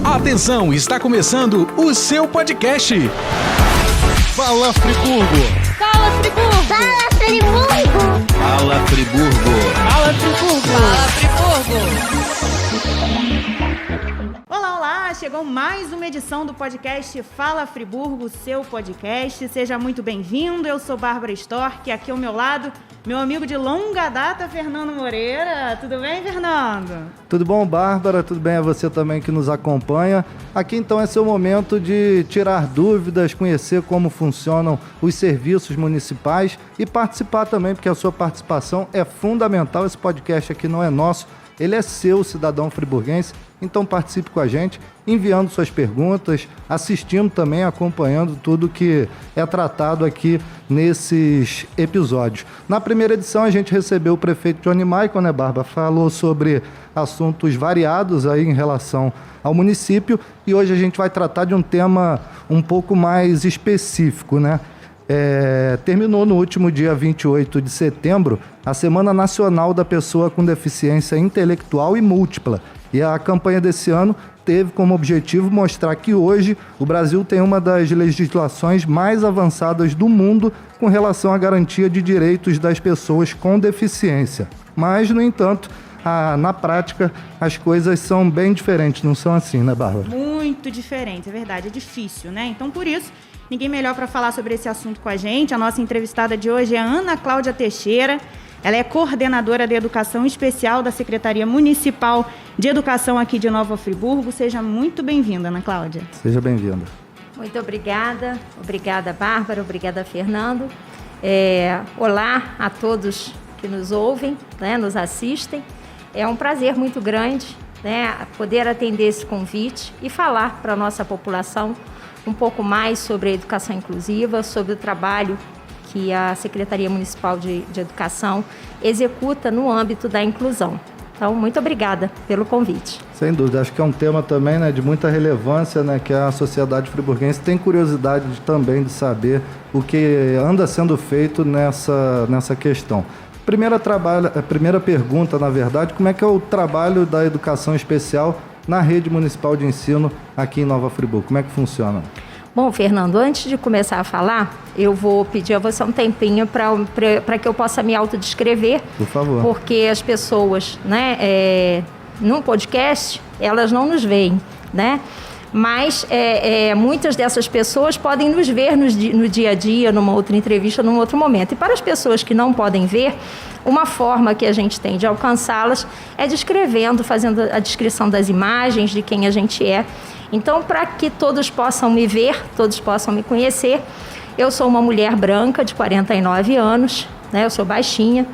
Atenção, está começando o seu podcast. Fala Friburgo! Fala Friburgo! Fala Friburgo! Fala Friburgo! Fala Friburgo! Fala Friburgo! Olá! Chegou mais uma edição do podcast Fala Friburgo, seu podcast. Seja muito bem-vindo. Eu sou Bárbara Storck, aqui ao meu lado, meu amigo de longa data, Fernando Moreira. Tudo bem, Fernando? Tudo bom, Bárbara? Tudo bem a você também que nos acompanha. Aqui então é seu momento de tirar dúvidas, conhecer como funcionam os serviços municipais e participar também, porque a sua participação é fundamental. Esse podcast aqui não é nosso, ele é seu, cidadão friburguense. Então participe com a gente, enviando suas perguntas, assistindo também, acompanhando tudo que é tratado aqui nesses episódios. Na primeira edição a gente recebeu o prefeito Johnny Michael, né, Bárbara? Falou sobre assuntos variados aí em relação ao município e hoje a gente vai tratar de um tema um pouco mais específico, né? Terminou no último dia 28 de setembro a Semana Nacional da Pessoa com Deficiência Intelectual e Múltipla. E a campanha desse ano teve como objetivo mostrar que hoje o Brasil tem uma das legislações mais avançadas do mundo com relação à garantia de direitos das pessoas com deficiência. Mas, no entanto, na prática, as coisas são bem diferentes, não são assim, né, Bárbara? Muito diferente, é verdade, é difícil, né? Então, por isso, ninguém melhor para falar sobre esse assunto com a gente. A nossa entrevistada de hoje é a Ana Cláudia Teixeira. Ela é coordenadora de Educação Especial da Secretaria Municipal de Educação aqui de Nova Friburgo. Seja muito bem-vinda, Ana Cláudia. Seja bem-vinda. Muito obrigada. Obrigada, Bárbara. Obrigada, Fernando. Olá a todos que nos ouvem, né, nos assistem. É um prazer muito grande, né, poder atender esse convite e falar para a nossa população um pouco mais sobre a educação inclusiva, sobre o trabalho que a Secretaria Municipal de Educação executa no âmbito da inclusão. Então, muito obrigada pelo convite. Sem dúvida, acho que é um tema também, né, de muita relevância, né, que a sociedade friburguense tem curiosidade também de saber o que anda sendo feito nessa questão. Primeira pergunta, na verdade, como é que é o trabalho da educação especial na rede municipal de ensino aqui em Nova Friburgo? Como é que funciona? Bom, Fernando, antes de começar a falar, eu vou pedir a você um tempinho para que eu possa me autodescrever. Por favor. Porque as pessoas, né, num podcast, elas não nos veem, né? Mas muitas dessas pessoas podem nos ver no dia a dia, numa outra entrevista, num outro momento. E para as pessoas que não podem ver, uma forma que a gente tem de alcançá-las é descrevendo, fazendo a descrição das imagens, de quem a gente é. Então, para que todos possam me ver, todos possam me conhecer, eu sou uma mulher branca de 49 anos, né? Eu sou baixinha,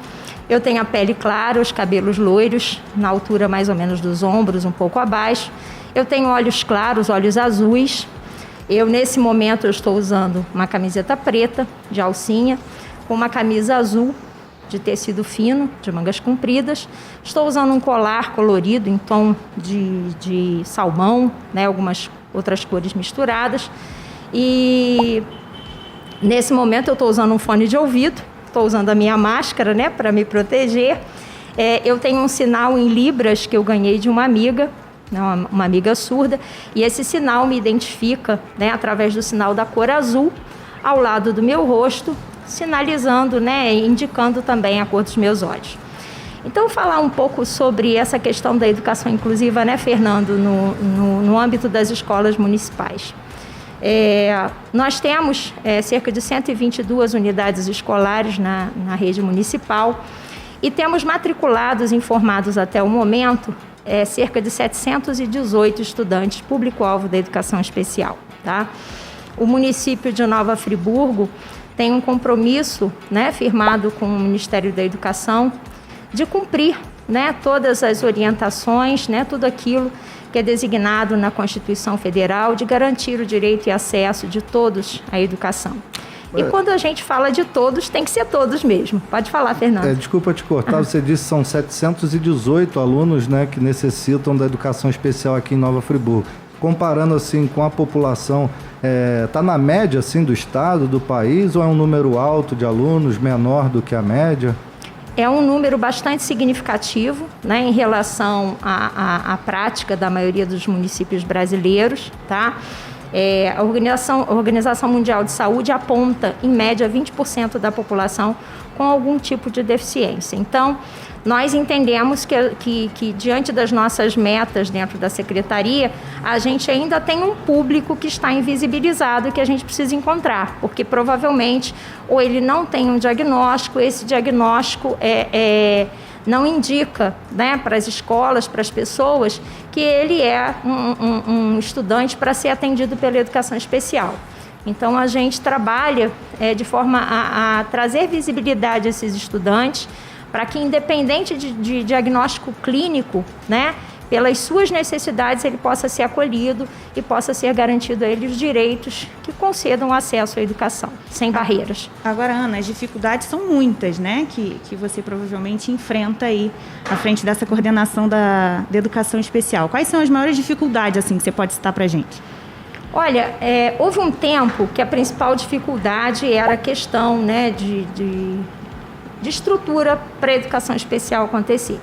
eu tenho a pele clara, os cabelos loiros, na altura mais ou menos dos ombros, um pouco abaixo. Eu tenho olhos claros, olhos azuis. Nesse momento, eu estou usando uma camiseta preta, de alcinha, com uma camisa azul, de tecido fino, de mangas compridas. Estou usando um colar colorido em tom de salmão, né, algumas outras cores misturadas. E nesse momento eu estou usando um fone de ouvido, estou usando a minha máscara, né, para me proteger. Eu tenho um sinal em libras que eu ganhei de uma amiga, né, uma amiga surda, e esse sinal me identifica, né, através do sinal da cor azul ao lado do meu rosto, sinalizando, né, indicando também a cor dos meus olhos. Então, falar um pouco sobre essa questão da educação inclusiva, né, Fernando, no âmbito das escolas municipais. Nós temos cerca de 122 unidades escolares na rede municipal e temos matriculados e informados até o momento cerca de 718 estudantes público-alvo da educação especial. Tá? O município de Nova Friburgo tem um compromisso, né, firmado com o Ministério da Educação de cumprir, né, todas as orientações, né, tudo aquilo que é designado na Constituição Federal de garantir o direito e acesso de todos à educação. E quando a gente fala de todos, tem que ser todos mesmo. Pode falar, Fernando. Desculpa te cortar, você disse que são 718 alunos, né, que necessitam da educação especial aqui em Nova Friburgo. Comparando assim com a população, está na média assim, do estado, do país, ou é um número alto de alunos, menor do que a média? É um número bastante significativo, né, em relação à prática da maioria dos municípios brasileiros, tá? A Organização Mundial de Saúde aponta, em média, 20% da população com algum tipo de deficiência. Então, nós entendemos que diante das nossas metas dentro da Secretaria, a gente ainda tem um público que está invisibilizado e que a gente precisa encontrar, porque provavelmente ou ele não tem um diagnóstico, esse diagnóstico não indica, né, para as escolas, para as pessoas, que ele é um estudante para ser atendido pela educação especial. Então, a gente trabalha de forma a trazer visibilidade a esses estudantes, para que, independente de diagnóstico clínico, né, pelas suas necessidades, ele possa ser acolhido e possa ser garantido a ele os direitos que concedam acesso à educação, sem barreiras. Agora, Ana, as dificuldades são muitas, né, que você provavelmente enfrenta aí à frente dessa coordenação da educação especial. Quais são as maiores dificuldades, assim, que você pode citar para a gente? Olha, houve um tempo que a principal dificuldade era a questão, né, de estrutura para a educação especial acontecer.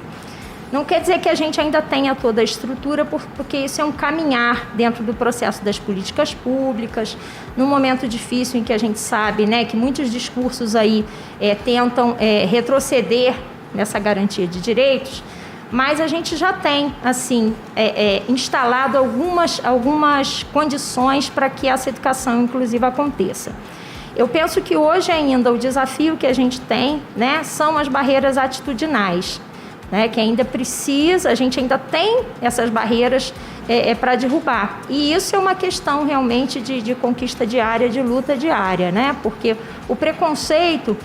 Não quer dizer que a gente ainda tenha toda a estrutura, porque isso é um caminhar dentro do processo das políticas públicas, num momento difícil em que a gente sabe, né, que muitos discursos aí tentam retroceder nessa garantia de direitos, mas a gente já tem, assim, instalado algumas condições para que essa educação inclusiva aconteça. Eu penso que hoje ainda o desafio que a gente tem, né, são as barreiras atitudinais, né, que ainda precisa, a gente ainda tem essas barreiras para derrubar. E isso é uma questão realmente de conquista diária, de luta diária, né, porque o preconceito,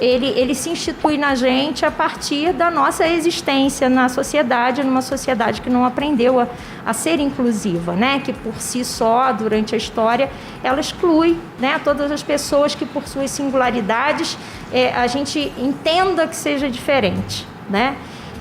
ele se institui na gente a partir da nossa existência na sociedade, numa sociedade que não aprendeu a ser inclusiva, né? Que por si só, durante a história, ela exclui, né, todas as pessoas que, por suas singularidades, a gente entenda que seja diferente, né?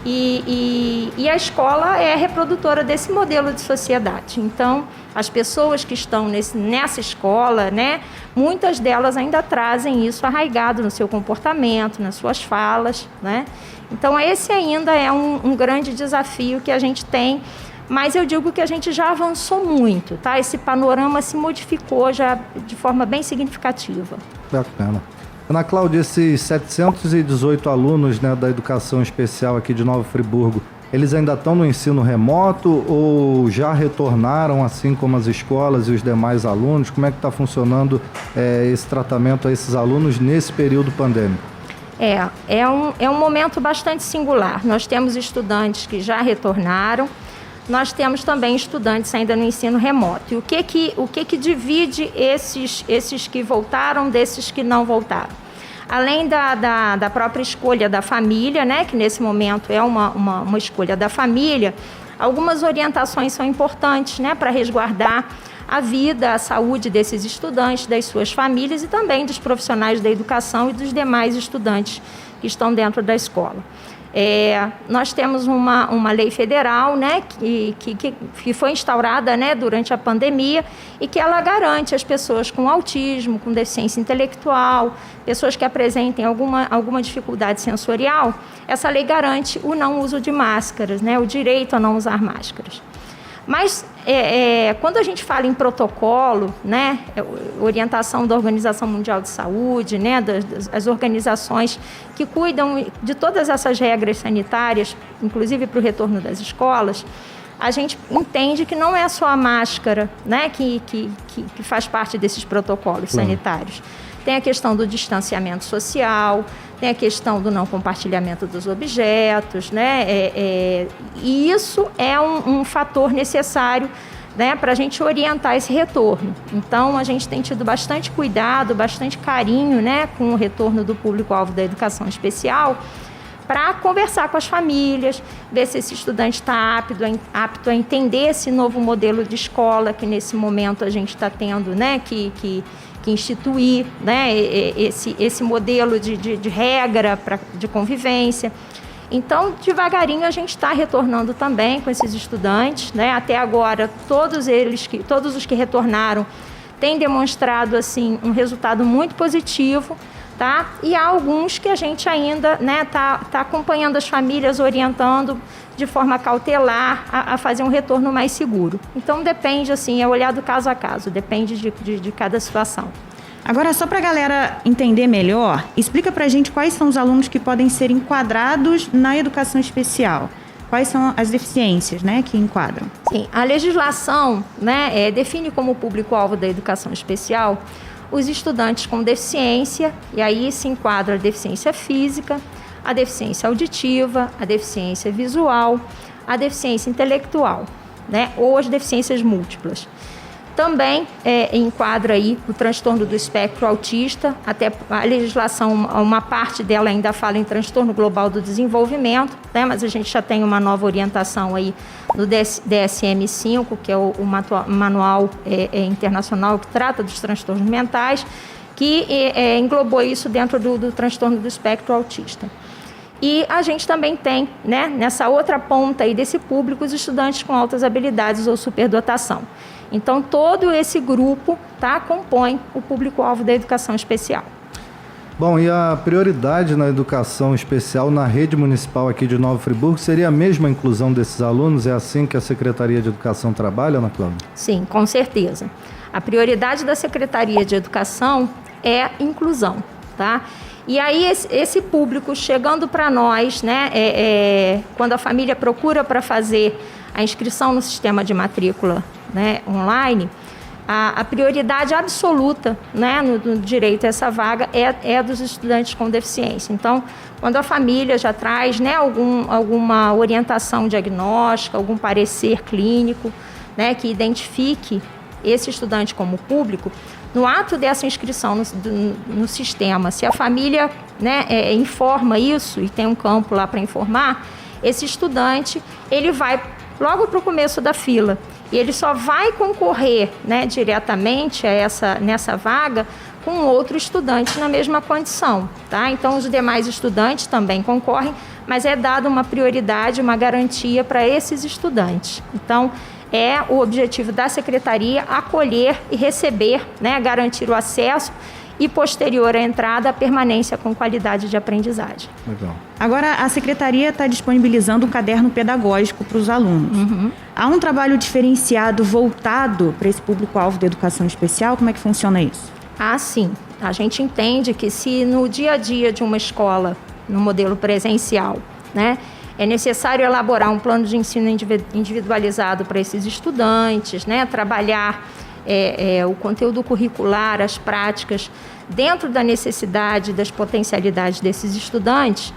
E a escola é reprodutora desse modelo de sociedade. Então, as pessoas que estão nessa escola, né, muitas delas ainda trazem isso arraigado no seu comportamento, nas suas falas, né? Então, esse ainda é um grande desafio que a gente tem, mas eu digo que a gente já avançou muito, tá? Esse panorama se modificou já de forma bem significativa. Bacana. Ana Cláudia, esses 718 alunos, né, da educação especial aqui de Nova Friburgo, eles ainda estão no ensino remoto ou já retornaram, assim como as escolas e os demais alunos? Como é que está funcionando esse tratamento a esses alunos nesse período pandêmico? É um momento bastante singular. Nós temos estudantes que já retornaram, nós temos também estudantes ainda no ensino remoto. E o que divide esses que voltaram desses que não voltaram? Além da própria escolha da família, né, que nesse momento é uma escolha da família, algumas orientações são importantes, né, para resguardar a vida, a saúde desses estudantes, das suas famílias e também dos profissionais da educação e dos demais estudantes que estão dentro da escola. Nós temos uma lei federal, né, que foi instaurada, né, durante a pandemia e que ela garante às pessoas com autismo, com deficiência intelectual, pessoas que apresentem alguma dificuldade sensorial, essa lei garante o não uso de máscaras, né, o direito a não usar máscaras. Mas quando a gente fala em protocolo, né, orientação da Organização Mundial de Saúde, né, das organizações que cuidam de todas essas regras sanitárias, inclusive para o retorno das escolas, a gente entende que não é só a máscara, né, que faz parte desses protocolos sanitários. Tem a questão do distanciamento social, tem a questão do não compartilhamento dos objetos, né? E isso é um fator necessário, né, para a gente orientar esse retorno. Então, a gente tem tido bastante cuidado, bastante carinho, né, com o retorno do público-alvo da educação especial, para conversar com as famílias, ver se esse estudante está apto a entender esse novo modelo de escola que, nesse momento, a gente está tendo, né, que instituir, né, esse modelo de regra de convivência. Então, devagarinho, a gente está retornando também com esses estudantes, né? Até agora, todos os que retornaram têm demonstrado assim, um resultado muito positivo, tá? E há alguns que a gente ainda, né, tá acompanhando as famílias, orientando de forma cautelar a fazer um retorno mais seguro. Então depende, assim, é olhar do caso a caso, depende de cada situação. Agora, só para a galera entender melhor, explica para a gente quais são os alunos que podem ser enquadrados na educação especial. Quais são as deficiências, né, que enquadram? Sim, a legislação, né, define como público-alvo da educação especial os estudantes com deficiência, e aí se enquadra a deficiência física, a deficiência auditiva, a deficiência visual, a deficiência intelectual, né, ou as deficiências múltiplas. Também enquadra aí o transtorno do espectro autista, até a legislação, uma parte dela ainda fala em transtorno global do desenvolvimento, né? Mas a gente já tem uma nova orientação aí no DSM-5, que é o manual internacional que trata dos transtornos mentais, que englobou isso dentro do transtorno do espectro autista. E a gente também tem, né, nessa outra ponta aí desse público, os estudantes com altas habilidades ou superdotação. Então, todo esse grupo, tá, compõe o público-alvo da educação especial. Bom, e a prioridade na educação especial na rede municipal aqui de Nova Friburgo seria a mesma inclusão desses alunos? É assim que a Secretaria de Educação trabalha, Ana Cláudia? Sim, com certeza. A prioridade da Secretaria de Educação é inclusão, tá? E aí esse público chegando para nós, né, quando a família procura para fazer a inscrição no sistema de matrícula, né, online, a prioridade absoluta, né, no direito a essa vaga é dos estudantes com deficiência. Então, quando a família já traz, né, alguma orientação diagnóstica, algum parecer clínico, né, que identifique esse estudante como público, no ato dessa inscrição no sistema, se a família, né, informa isso e tem um campo lá para informar, esse estudante ele vai logo para o começo da fila. E ele só vai concorrer, né, diretamente nessa vaga com outro estudante na mesma condição, tá? Então, os demais estudantes também concorrem, mas é dada uma prioridade, uma garantia para esses estudantes. Então, é o objetivo da Secretaria acolher e receber, né, garantir o acesso e, posterior à entrada, a permanência com qualidade de aprendizagem. Legal. Agora, a Secretaria está disponibilizando um caderno pedagógico para os alunos. Uhum. Há um trabalho diferenciado voltado para esse público-alvo da educação especial? Como é que funciona isso? Ah, sim. A gente entende que se no dia a dia de uma escola, no modelo presencial, né, é necessário elaborar um plano de ensino individualizado para esses estudantes, né, trabalhar o conteúdo curricular, as práticas, dentro da necessidade, das potencialidades desses estudantes,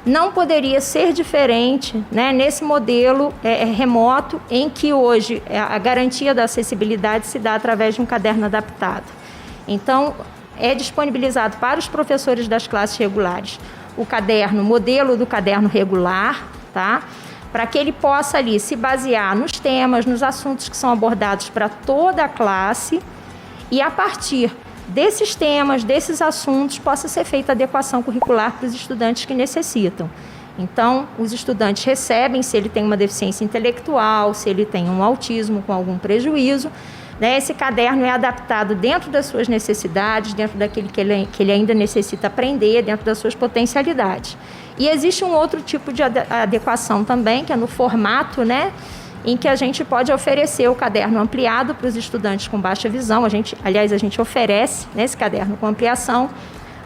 não poderia ser diferente, né, nesse modelo remoto, em que hoje a garantia da acessibilidade se dá através de um caderno adaptado. Então, é disponibilizado para os professores das classes regulares o caderno, modelo do caderno regular, tá? Para que ele possa ali se basear nos temas, nos assuntos que são abordados para toda a classe e, a partir desses temas, desses assuntos, possa ser feita a adequação curricular para os estudantes que necessitam. Então, os estudantes recebem, se ele tem uma deficiência intelectual, se ele tem um autismo com algum prejuízo, né, esse caderno é adaptado dentro das suas necessidades, dentro daquilo que ele ainda necessita aprender, dentro das suas potencialidades. E existe um outro tipo de adequação também, que é no formato, né, em que a gente pode oferecer o caderno ampliado para os estudantes com baixa visão. A gente oferece, né, esse caderno com ampliação.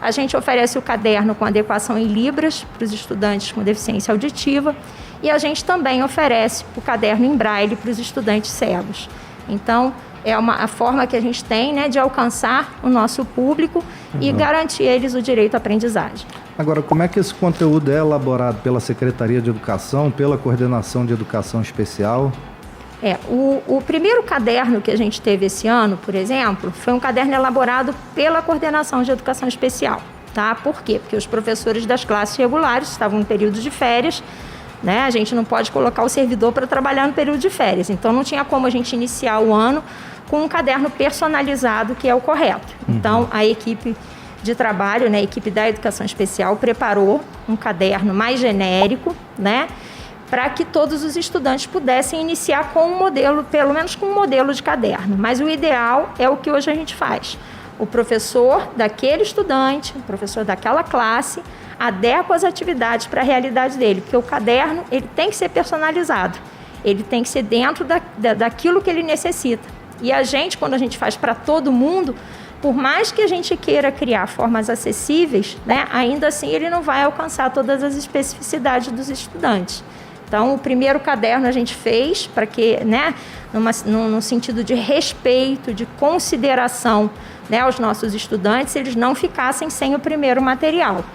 A gente oferece o caderno com adequação em libras para os estudantes com deficiência auditiva. E a gente também oferece o caderno em braille para os estudantes cegos. Então, é a forma que a gente tem, né, de alcançar o nosso público e garantir eles o direito à aprendizagem. Agora, como é que esse conteúdo é elaborado pela Secretaria de Educação, pela Coordenação de Educação Especial? O primeiro caderno que a gente teve esse ano, por exemplo, foi um caderno elaborado pela Coordenação de Educação Especial. Tá? Por quê? Porque os professores das classes regulares estavam em período de férias, né? A gente não pode colocar o servidor para trabalhar no período de férias. Então, não tinha como a gente iniciar o ano com um caderno personalizado, que é o correto. Então, a equipe de trabalho, né, a equipe da Educação Especial, preparou um caderno mais genérico, né, para que todos os estudantes pudessem iniciar com um modelo, pelo menos com um modelo de caderno. Mas o ideal é o que hoje a gente faz. o professor daquele estudante, o professor daquela classe, adequa as atividades para a realidade dele, porque o caderno ele tem que ser personalizado, ele tem que ser dentro daquilo que ele necessita. E a gente, quando a gente faz para todo mundo, por mais que a gente queira criar formas acessíveis, né, ainda assim ele não vai alcançar todas as especificidades dos estudantes. Então, o primeiro caderno a gente fez para que, né, num sentido de respeito, de consideração, né, aos nossos estudantes, eles não ficassem sem o primeiro material.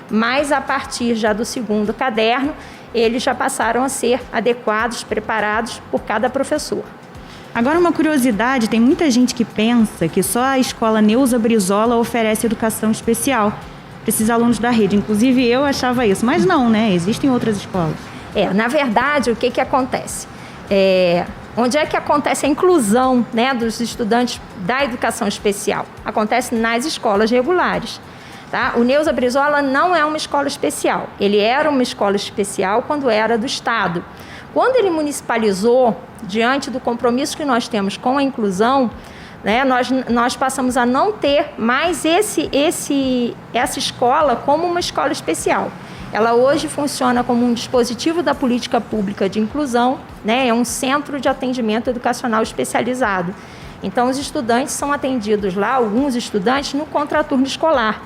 Mas, a partir já do segundo caderno, eles já passaram a ser adequados, preparados por cada professor. Agora, uma curiosidade, tem muita gente que pensa que só a escola Neuza Brizola oferece educação especial para esses alunos da rede. Inclusive, eu achava isso, mas não, né? Existem outras escolas. Na verdade, o que acontece? Onde é que acontece a inclusão, né, dos estudantes da educação especial? Acontece nas escolas regulares. Tá? O Neuza Brizola não é uma escola especial. Ele era uma escola especial quando era do Estado. Quando ele municipalizou, diante do compromisso que nós temos com a inclusão, né, nós passamos a não ter mais essa escola como uma escola especial. Ela hoje funciona como um dispositivo da política pública de inclusão, né, é um centro de atendimento educacional especializado. Então, os estudantes são atendidos lá, alguns estudantes, no contraturno escolar.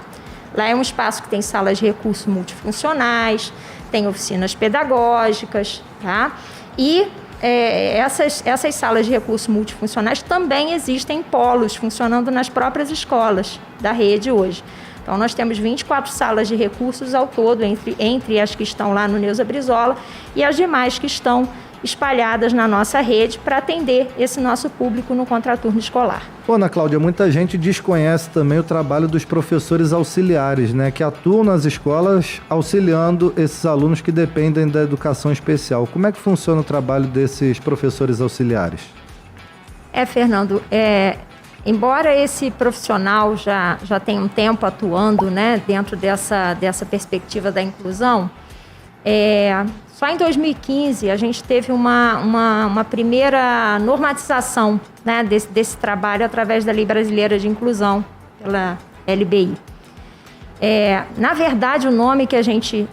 Lá é um espaço que tem salas de recursos multifuncionais, tem oficinas pedagógicas, tá? E essas salas de recursos multifuncionais também existem em polos, funcionando nas próprias escolas da rede hoje. Então, nós temos 24 salas de recursos ao todo, entre as que estão lá no Neuza Brizola e as demais que estão espalhadas na nossa rede para atender esse nosso público no contraturno escolar. Ana Cláudia, muita gente desconhece também o trabalho dos professores auxiliares, né, que atuam nas escolas auxiliando esses alunos que dependem da educação especial. Como é que funciona o trabalho desses professores auxiliares? Fernando, embora esse profissional já tenha um tempo atuando, né, dentro dessa perspectiva da inclusão, só em 2015 a gente teve uma primeira normatização, né, desse trabalho através da Lei Brasileira de Inclusão, pela LBI. Na verdade, o nome que a gente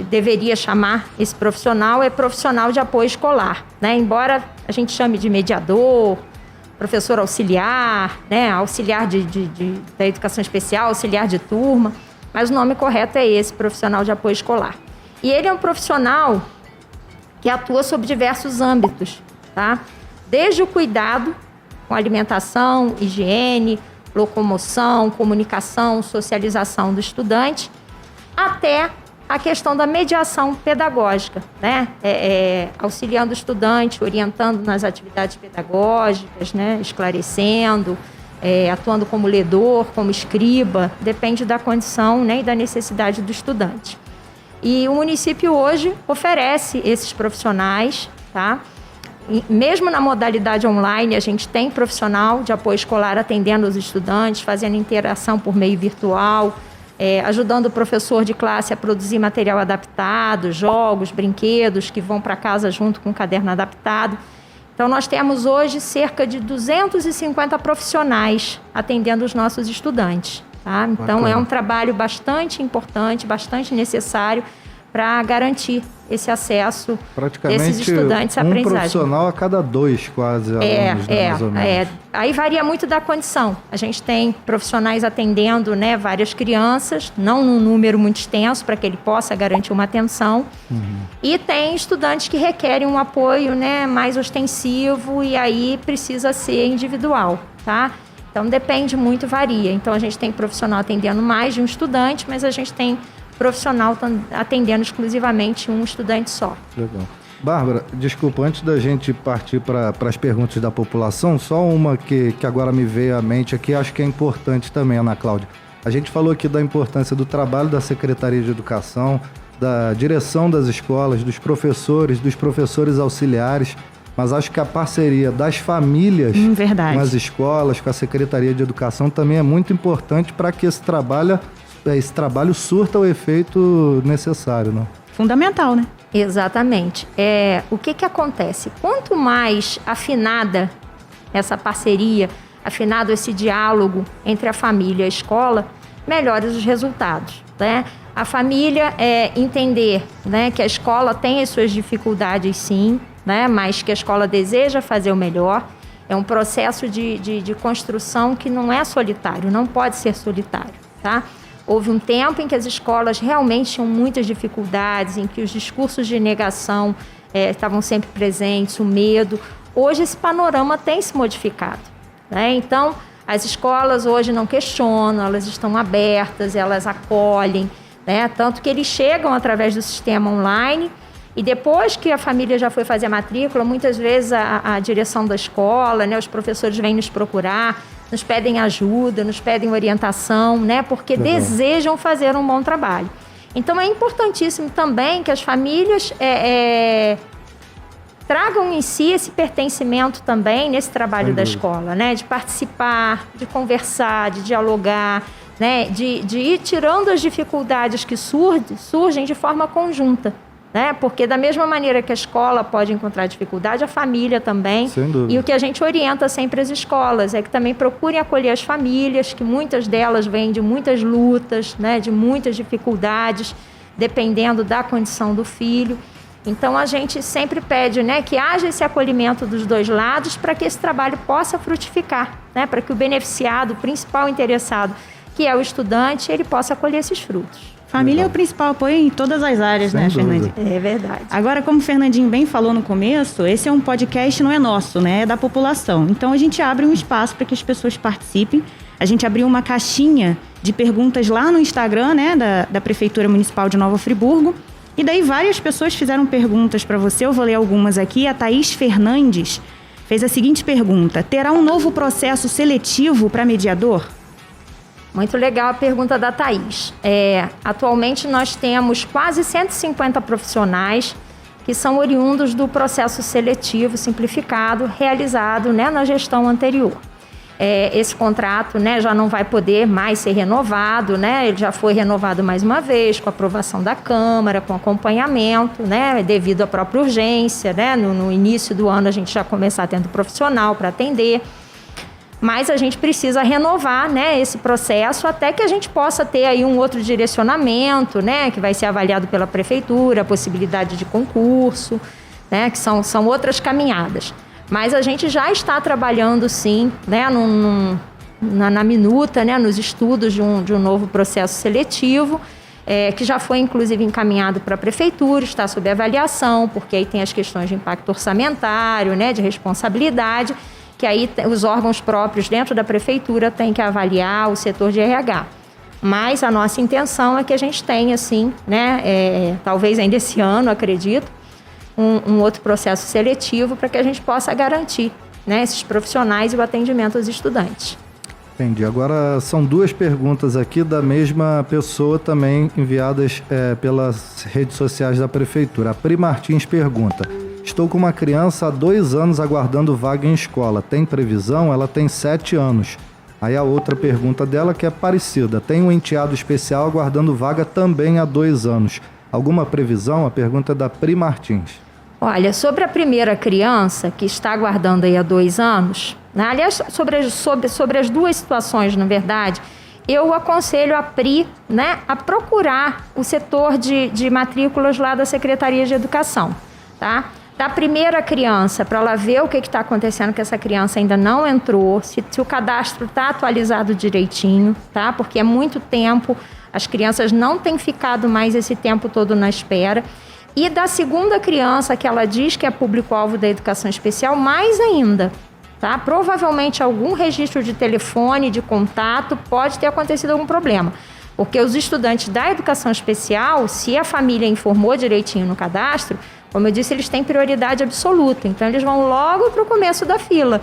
deveria chamar esse profissional é profissional de apoio escolar, né? Embora a gente chame de mediador, professor auxiliar, né, auxiliar da educação especial, auxiliar de turma, mas o nome correto é esse, profissional de apoio escolar. E ele é um profissional que atua sobre diversos âmbitos, tá? Desde o cuidado com alimentação, higiene, locomoção, comunicação, socialização do estudante, até a questão da mediação pedagógica, né? Auxiliando o estudante, orientando nas atividades pedagógicas, né? Esclarecendo, atuando como ledor, como escriba, depende da condição, né, e da necessidade do estudante. E o município hoje oferece esses profissionais, tá? E mesmo na modalidade online, a gente tem profissional de apoio escolar atendendo os estudantes, fazendo interação por meio virtual, ajudando o professor de classe a produzir material adaptado, jogos, brinquedos que vão para casa junto com o caderno adaptado. Então, nós temos hoje cerca de 250 profissionais atendendo os nossos estudantes. Tá? Então, é um trabalho bastante importante, bastante necessário para garantir esse acesso desses estudantes à aprendizagem. Um profissional a cada 2, quase, alunos, né, mais ou menos. Aí varia muito da condição. A gente tem profissionais atendendo, né, várias crianças, não num número muito extenso, para que ele possa garantir uma atenção. E tem estudantes que requerem um apoio, né, mais ostensivo, e aí precisa ser individual, tá? Então, depende muito, varia. Então, a gente tem profissional atendendo mais de um estudante, mas a gente tem profissional atendendo exclusivamente um estudante só. Legal. Bárbara, desculpa, antes da gente partir para as perguntas da população, só uma que agora me veio à mente aqui, acho que é importante também, Ana Cláudia. A gente falou aqui da importância do trabalho da Secretaria de Educação, da direção das escolas, dos professores auxiliares, mas acho que a parceria das famílias com as escolas, com a Secretaria de Educação também é muito importante para que esse trabalho surta o efeito necessário, né? Fundamental, né? Exatamente. O que acontece? Quanto mais afinada essa parceria afinado esse diálogo entre a família e a escola, melhores os resultados, né? A família entender, né, que a escola tem as suas dificuldades sim, né, mas que a escola deseja fazer o melhor. É um processo de construção que não é solitário, não pode ser solitário, tá? Houve um tempo em que as escolas realmente tinham muitas dificuldades, em que os discursos de negação estavam sempre presentes, o medo. Hoje esse panorama tem se modificado, né? Então, as escolas hoje não questionam, elas estão abertas, elas acolhem, né? Tanto que eles chegam através do sistema online e depois que a família já foi fazer a matrícula, muitas vezes a direção da escola, né, os professores vêm nos procurar, nos pedem ajuda, nos pedem orientação, né, porque desejam fazer um bom trabalho. Então é importantíssimo também que as famílias tragam em si esse pertencimento também nesse trabalho da escola, né? De participar, de conversar, de dialogar, né? De ir tirando as dificuldades que surgem de forma conjunta, né? Porque da mesma maneira que a escola pode encontrar dificuldade, a família também. Sem dúvida. E o que a gente orienta sempre às escolas é que também procurem acolher as famílias, que muitas delas vêm de muitas lutas, né? De muitas dificuldades, dependendo da condição do filho. Então, a gente sempre pede, né, que haja esse acolhimento dos dois lados para que esse trabalho possa frutificar, né, para que o beneficiado, o principal interessado, que é o estudante, ele possa colher esses frutos. Família é o principal apoio em todas as áreas, Sem né, dúvida. Fernandinho? É verdade. Agora, como o Fernandinho bem falou no começo, esse é um podcast, não é nosso, né? É da população. Então, a gente abre um espaço para que as pessoas participem. A gente abriu uma caixinha de perguntas lá no Instagram, né, da Prefeitura Municipal de Nova Friburgo. E daí várias pessoas fizeram perguntas para você, eu vou ler algumas aqui. A Thaís Fernandes fez a seguinte pergunta: terá um novo processo seletivo para mediador? Muito legal a pergunta da Thaís. Atualmente nós temos quase 150 profissionais que são oriundos do processo seletivo simplificado realizado, né, na gestão anterior. Esse contrato, né, já não vai poder mais ser renovado, né? Ele já foi renovado mais uma vez, com aprovação da Câmara, com acompanhamento, né, devido à própria urgência, né? No início do ano a gente já começar tendo profissional para atender, mas a gente precisa renovar, né, esse processo até que a gente possa ter aí um outro direcionamento, né, que vai ser avaliado pela Prefeitura, a possibilidade de concurso, né, que são outras caminhadas. Mas a gente já está trabalhando, sim, né, na minuta, né, nos estudos de um novo processo seletivo, que já foi, inclusive, encaminhado para a Prefeitura, está sob avaliação, porque aí tem as questões de impacto orçamentário, né, de responsabilidade, que aí os órgãos próprios dentro da Prefeitura têm que avaliar o setor de RH. Mas a nossa intenção é que a gente tenha, sim, né, talvez ainda esse ano, acredito, um outro processo seletivo para que a gente possa garantir, né, esses profissionais e o atendimento aos estudantes. Entendi. Agora são duas perguntas aqui da mesma pessoa também enviadas pelas redes sociais da Prefeitura. A Pri Martins pergunta: estou com uma criança há 2 anos aguardando vaga em escola. Tem previsão? Ela tem 7 anos. Aí a outra pergunta dela que é parecida. Tem um enteado especial aguardando vaga também há 2 anos. Alguma previsão? A pergunta é da Pri Martins. Olha, sobre a primeira criança que está aguardando aí há 2 anos, né? Aliás, sobre as duas situações, na verdade, eu aconselho a Pri, né, a procurar o setor de matrículas lá da Secretaria de Educação, tá? Da primeira criança, para ela ver o que está acontecendo, que essa criança ainda não entrou, se o cadastro está atualizado direitinho, tá? Porque é muito tempo, as crianças não têm ficado mais esse tempo todo na espera. E da segunda criança, que ela diz que é público-alvo da educação especial, mais ainda, tá? Provavelmente algum registro de telefone, de contato, pode ter acontecido algum problema. Porque os estudantes da educação especial, se a família informou direitinho no cadastro, como eu disse, eles têm prioridade absoluta. Então, eles vão logo para o começo da fila.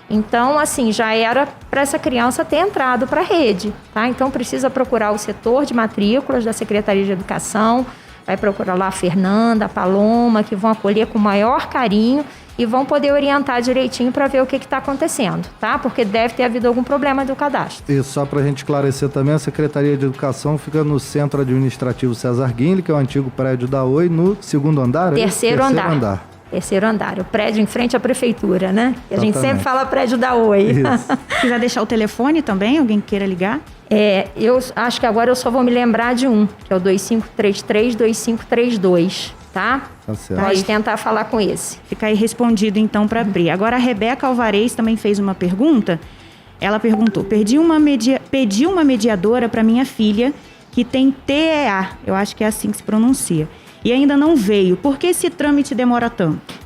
Então, assim, já era para essa criança ter entrado para a rede, tá? Então, precisa procurar o setor de matrículas da Secretaria de Educação, vai procurar lá a Fernanda, a Paloma, que vão acolher com o maior carinho e vão poder orientar direitinho para ver o que está acontecendo, tá? Porque deve ter havido algum problema do cadastro. E só para a gente esclarecer também, a Secretaria de Educação fica no Centro Administrativo César Guinle, que é o antigo prédio da Oi, no 2º andar? Terceiro andar. terceiro andar, o prédio em frente à prefeitura, né? E a gente Exatamente. sempre fala prédio da Oi. Isso. Se quiser deixar o telefone também, alguém queira ligar? Eu acho que agora eu só vou me lembrar de um, que é o 2533-2532, tá? Tá certo. Pode tentar falar com esse. Fica aí respondido então para Pri. Agora a Rebeca Alvarez também fez uma pergunta. Ela perguntou: pedi uma mediadora para minha filha que tem TEA, eu acho que é assim que se pronuncia, e ainda não veio. Por que esse trâmite demora tanto?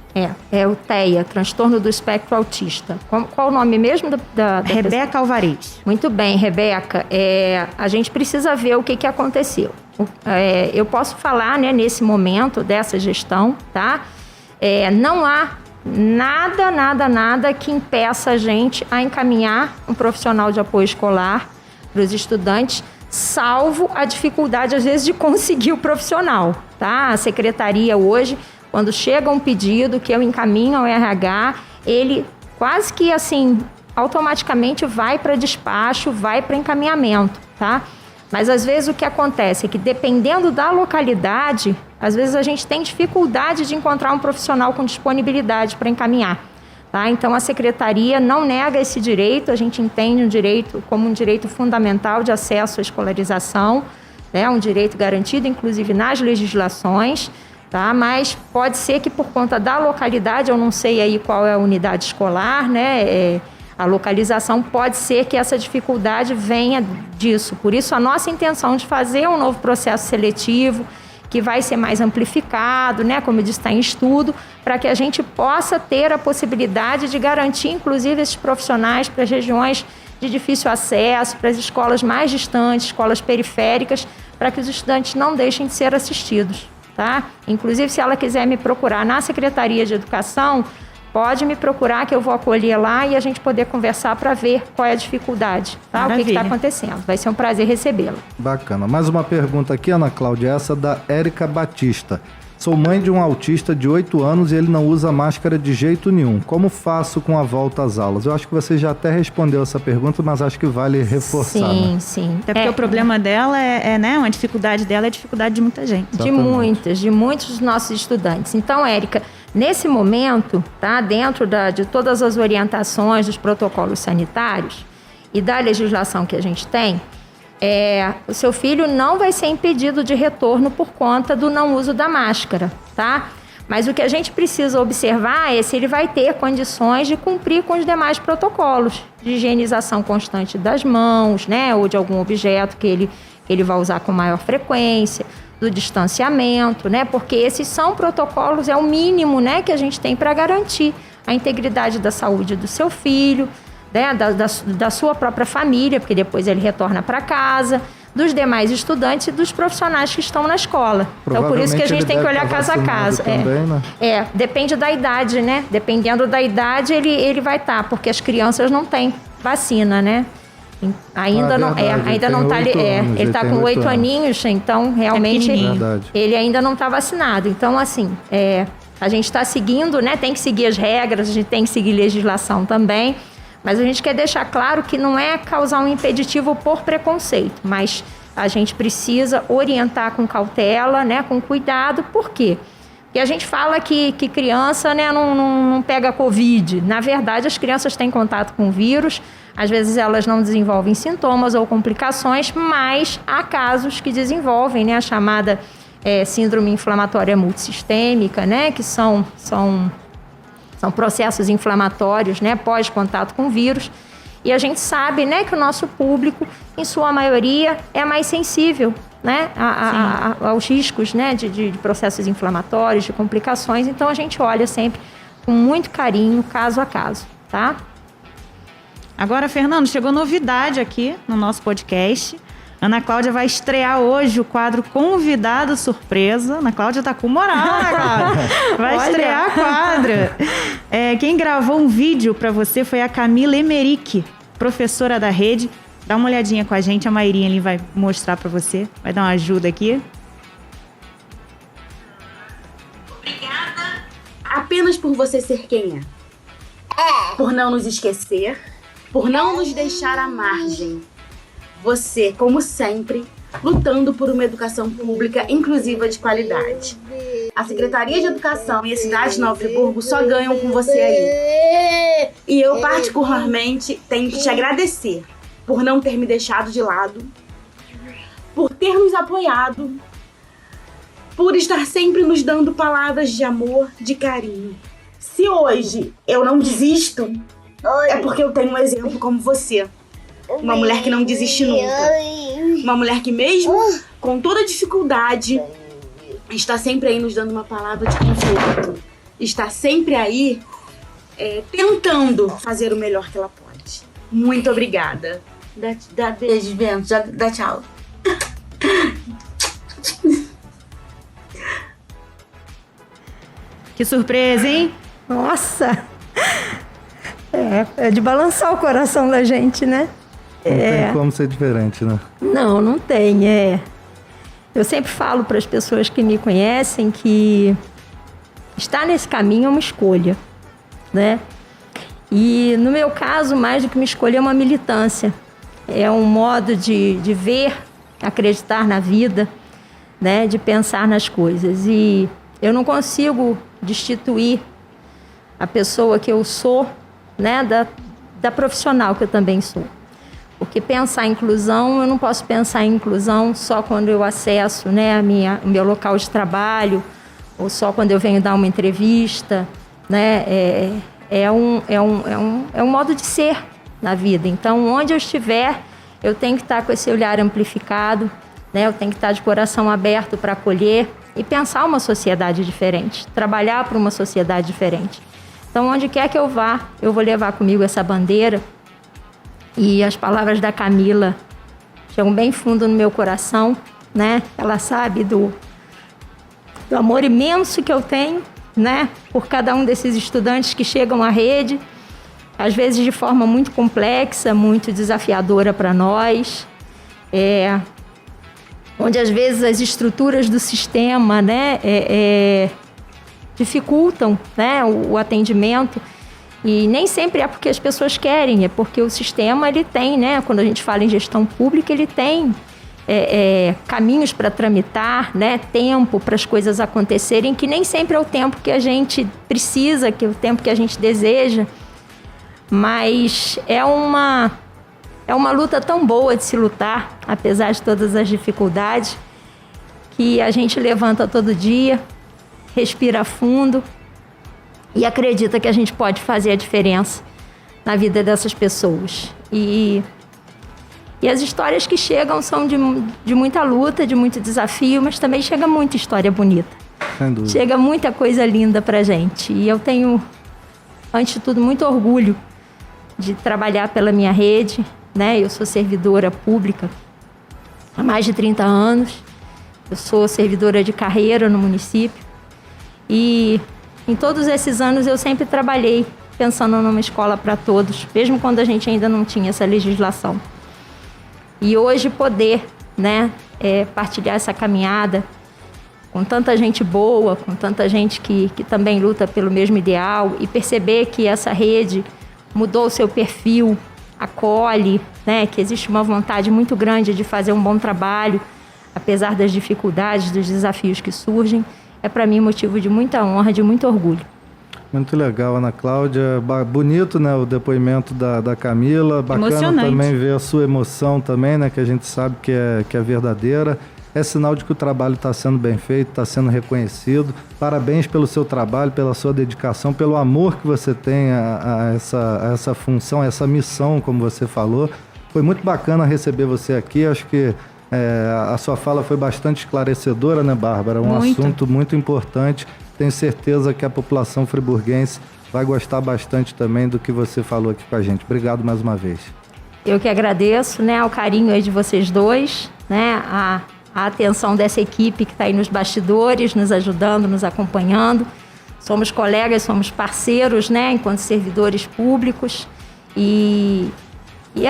É o TEA, transtorno do espectro autista. Qual o nome mesmo da Rebeca Alvarez. Muito bem, Rebeca. A gente precisa ver o que aconteceu. Eu posso falar, né, nesse momento dessa gestão, tá? Não há nada que impeça a gente a encaminhar um profissional de apoio escolar para os estudantes, salvo a dificuldade, às vezes, de conseguir o profissional, tá? A secretaria hoje, quando chega um pedido que eu encaminho ao RH, ele quase que, assim, automaticamente vai para despacho, vai para encaminhamento, tá? Mas, às vezes, o que acontece é que, dependendo da localidade, às vezes a gente tem dificuldade de encontrar um profissional com disponibilidade para encaminhar, tá? Então, a secretaria não nega esse direito, a gente entende um direito como um direito fundamental de acesso à escolarização, né? Um direito garantido, inclusive, nas legislações, tá? Mas pode ser que, por conta da localidade, eu não sei aí qual é a unidade escolar, né? A localização, pode ser que essa dificuldade venha disso. Por isso, a nossa intenção de fazer um novo processo seletivo, que vai ser mais amplificado, né? Como eu disse, está em estudo, para que a gente possa ter a possibilidade de garantir, inclusive, esses profissionais para as regiões de difícil acesso, para as escolas mais distantes, escolas periféricas, para que os estudantes não deixem de ser assistidos, tá? Inclusive, se ela quiser me procurar na Secretaria de Educação, pode me procurar que eu vou acolher lá e a gente poder conversar para ver qual é a dificuldade, tá? Maravilha. O que está acontecendo. Vai ser um prazer recebê-la. Bacana. Mais uma pergunta aqui, Ana Cláudia, essa da Érica Batista. Sou mãe de um autista de 8 anos e ele não usa máscara de jeito nenhum. Como faço com a volta às aulas? Eu acho que você já até respondeu essa pergunta, mas acho que vale reforçar, Sim, né? sim. Até porque o problema dela né? Uma dificuldade dela é a dificuldade de muita gente. De muitos dos nossos estudantes. Então, Érica, nesse momento, tá, dentro de todas as orientações dos protocolos sanitários e da legislação que a gente tem, o seu filho não vai ser impedido de retorno por conta do não uso da máscara, tá? Mas o que a gente precisa observar é se ele vai ter condições de cumprir com os demais protocolos de higienização constante das mãos, né, ou de algum objeto que ele vai usar com maior frequência, do distanciamento, né? Porque esses são protocolos, é o mínimo, né, que a gente tem para garantir a integridade da saúde do seu filho, né, da sua própria família, porque depois ele retorna para casa, dos demais estudantes e dos profissionais que estão na escola. Então, por isso que a gente tem que olhar caso a caso. Também, né? Depende da idade, né? Dependendo da idade, ele vai estar, porque as crianças não têm vacina, né? Ainda não está. Ele está com 8 aninhos, então realmente ele ainda não está vacinado. Então, assim, a gente está seguindo, né? Tem que seguir as regras, a gente tem que seguir legislação também. Mas a gente quer deixar claro que não é causar um impeditivo por preconceito, mas a gente precisa orientar com cautela, né? Com cuidado. Por quê? Porque a gente fala que criança, né, não pega Covid. Na verdade, as crianças têm contato com o vírus. Às vezes elas não desenvolvem sintomas ou complicações, mas há casos que desenvolvem, né, a chamada síndrome inflamatória multissistêmica, né, que são processos inflamatórios, né, pós-contato com o vírus. E a gente sabe, né, que o nosso público, em sua maioria, é mais sensível, né, aos riscos, né, de processos inflamatórios, de complicações. Então, a gente olha sempre com muito carinho, caso a caso, tá? Agora, Fernando, chegou novidade aqui no nosso podcast. Ana Cláudia vai estrear hoje o quadro Convidado Surpresa. Ana Cláudia tá com moral, né, Cláudia? Vai estrear a quadra. Quem gravou um vídeo para você foi a Camila Emerick, professora da rede. Dá uma olhadinha com a gente, a Mairinha ali vai mostrar para você. Vai dar uma ajuda aqui. Obrigada apenas por você ser quem é. Por não nos esquecer, por não nos deixar à margem. Você, como sempre, lutando por uma educação pública inclusiva de qualidade. a Secretaria de Educação e a cidade de Nova Friburgo só ganham com você aí. E eu, particularmente, tenho que te agradecer por não ter me deixado de lado, por ter nos apoiado, por estar sempre nos dando palavras de amor, de carinho. Se hoje eu não desisto, é porque eu tenho um exemplo como você. Uma mulher que não desiste nunca. Uma mulher que mesmo com toda dificuldade está sempre aí nos dando uma palavra de conforto. Está sempre aí tentando fazer o melhor que ela pode. Muito obrigada. Dá beijo, Bento. Já dá tchau. Que surpresa, hein? Nossa! É de balançar o coração da gente, né? Não tem como ser diferente, né? Não tem. Eu sempre falo para as pessoas que me conhecem que estar nesse caminho é uma escolha, né? E no meu caso, mais do que uma escolha, é uma militância. É um modo de ver, acreditar na vida, né? De pensar nas coisas. E eu não consigo destituir a pessoa que eu sou, né? Da profissional que eu também sou. Porque pensar em inclusão, eu não posso pensar em inclusão só quando eu acesso, né, o meu local de trabalho, ou só quando eu venho dar uma entrevista, né? É um modo de ser na vida. Então, onde eu estiver, eu tenho que estar com esse olhar amplificado, né? Eu tenho que estar de coração aberto para acolher e pensar uma sociedade diferente, trabalhar para uma sociedade diferente. Então, onde quer que eu vá, eu vou levar comigo essa bandeira. E as palavras da Camila chegam bem fundo no meu coração, né? Ela sabe do amor imenso que eu tenho, né? Por cada um desses estudantes que chegam à rede, às vezes de forma muito complexa, muito desafiadora para nós, onde às vezes as estruturas do sistema, né? Dificultam, né? O atendimento. E nem sempre é porque as pessoas querem, é porque o sistema, ele tem, né? Quando a gente fala em gestão pública, ele tem caminhos para tramitar, né? Tempo para as coisas acontecerem, que nem sempre é o tempo que a gente precisa, que é o tempo que a gente deseja. Mas é uma luta tão boa de se lutar, apesar de todas as dificuldades, que a gente levanta todo dia, respira fundo, e acredita que a gente pode fazer a diferença na vida dessas pessoas. E as histórias que chegam são de muita luta, de muito desafio, mas também chega muita história bonita. Sem dúvida. Chega muita coisa linda pra gente. E eu tenho, antes de tudo, muito orgulho de trabalhar pela minha rede, né? Eu sou servidora pública há mais de 30 anos. Eu sou servidora de carreira no município. E em todos esses anos eu sempre trabalhei pensando numa escola para todos, mesmo quando a gente ainda não tinha essa legislação. E hoje poder, né, partilhar essa caminhada com tanta gente boa, com tanta gente que também luta pelo mesmo ideal, e perceber que essa rede mudou o seu perfil, acolhe, né, que existe uma vontade muito grande de fazer um bom trabalho, apesar das dificuldades, dos desafios que surgem, é para mim motivo de muita honra, de muito orgulho. Muito legal, Ana Cláudia. Bonito, né, o depoimento da Camila. Bacana também ver a sua emoção também, né, que a gente sabe que é verdadeira. É sinal de que o trabalho está sendo bem feito, está sendo reconhecido. Parabéns pelo seu trabalho, pela sua dedicação, pelo amor que você tem a essa função, a essa missão, como você falou. Foi muito bacana receber você aqui. Acho que a sua fala foi bastante esclarecedora, né, Bárbara? Assunto muito importante. Tenho certeza que a população friburguense vai gostar bastante também do que você falou aqui com a gente. Obrigado mais uma vez. Eu que agradeço, né, o carinho aí de vocês dois, né, a atenção dessa equipe que está aí nos bastidores, nos ajudando, nos acompanhando. Somos colegas, somos parceiros, né, enquanto servidores públicos. E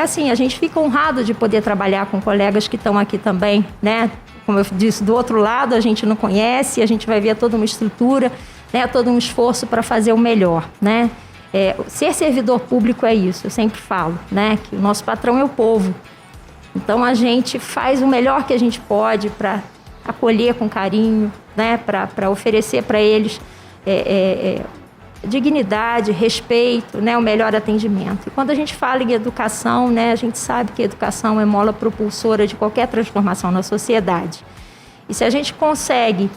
assim, a gente fica honrado de poder trabalhar com colegas que estão aqui também, né? Como eu disse, do outro lado a gente não conhece, a gente vai ver toda uma estrutura, né? Todo um esforço para fazer o melhor, né? Ser servidor público é isso, eu sempre falo, né? Que o nosso patrão é o povo. Então a gente faz o melhor que a gente pode para acolher com carinho, né, para oferecer para eles dignidade, respeito, né, o melhor atendimento. E quando a gente fala em educação, né, a gente sabe que a educação é mola propulsora de qualquer transformação na sociedade. E se a gente consegue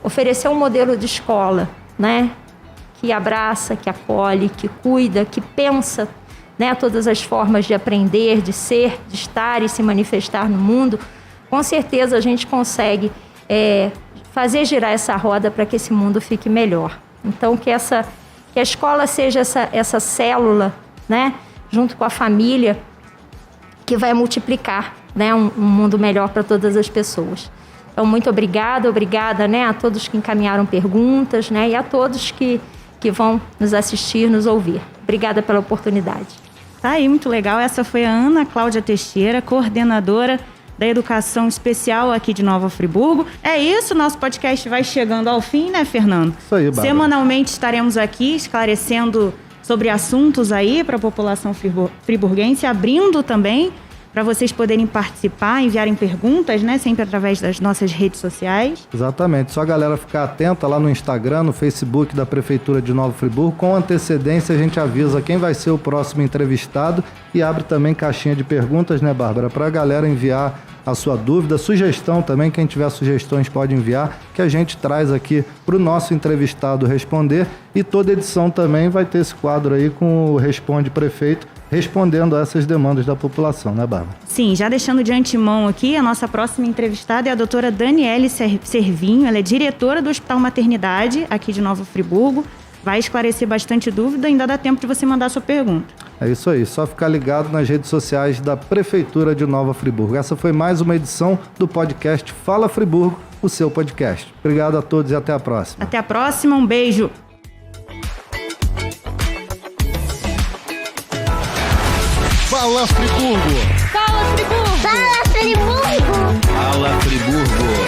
oferecer um modelo de escola, né, que abraça, que acolhe, que cuida, que pensa, né, todas as formas de aprender, de ser, de estar e se manifestar no mundo, com certeza a gente consegue fazer girar essa roda para que esse mundo fique melhor. Então, que a escola seja essa célula, né, junto com a família, que vai multiplicar, né, um mundo melhor para todas as pessoas. Então, muito obrigada, né, a todos que encaminharam perguntas, né, e a todos que vão nos assistir, nos ouvir. Obrigada pela oportunidade. Tá aí, muito legal. Essa foi a Ana Cláudia Teixeira, coordenadora da Educação Especial aqui de Nova Friburgo. É isso, nosso podcast vai chegando ao fim, né, Fernando? Isso aí, Bárbara. Semanalmente estaremos aqui esclarecendo sobre assuntos aí para a população friburguense, abrindo também para vocês poderem participar, enviarem perguntas, né, sempre através das nossas redes sociais. Exatamente, só a galera ficar atenta lá no Instagram, no Facebook da Prefeitura de Nova Friburgo. Com antecedência a gente avisa quem vai ser o próximo entrevistado e abre também caixinha de perguntas, né, Bárbara, para a galera enviar a sua dúvida, sugestão também, quem tiver sugestões pode enviar, que a gente traz aqui para o nosso entrevistado responder. E toda edição também vai ter esse quadro aí com o Responde Prefeito, respondendo a essas demandas da população, né, Bárbara? Sim, já deixando de antemão aqui, a nossa próxima entrevistada é a doutora Daniele Servinho, ela é diretora do Hospital Maternidade aqui de Nova Friburgo, vai esclarecer bastante dúvida, ainda dá tempo de você mandar a sua pergunta. É isso aí, só ficar ligado nas redes sociais da Prefeitura de Nova Friburgo. Essa foi mais uma edição do podcast Fala Friburgo, o seu podcast. Obrigado a todos e até a próxima. Até a próxima, um beijo! Fala Friburgo! Fala Friburgo! Fala Friburgo! Fala Friburgo!